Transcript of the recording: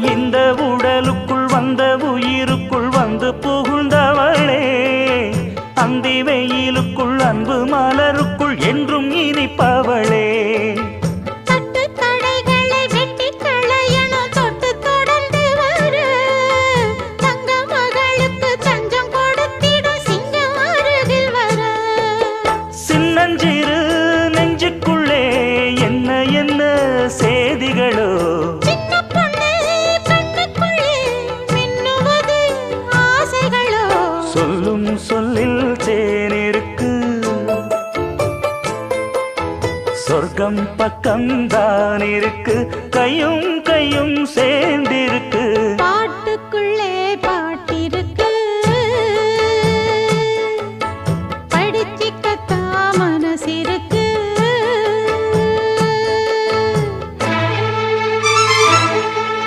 இந்த உடலுக்குள் வந்த உயிருக்குள் வந்து புகுந்தவளே, அந்தி வெயிலுக்குள் அன்பு மலருக்குள் என்றும் இனிப்பவளே. சின்னஞ்சிறு நெஞ்சுக்குள்ளே என்ன என்ன சேதிகளோ, சொல்லும் சொல்லில் தேனிருக்கு, சொர்க்கம் பக்கம்தான் இருக்கு, கையும் கையும் சே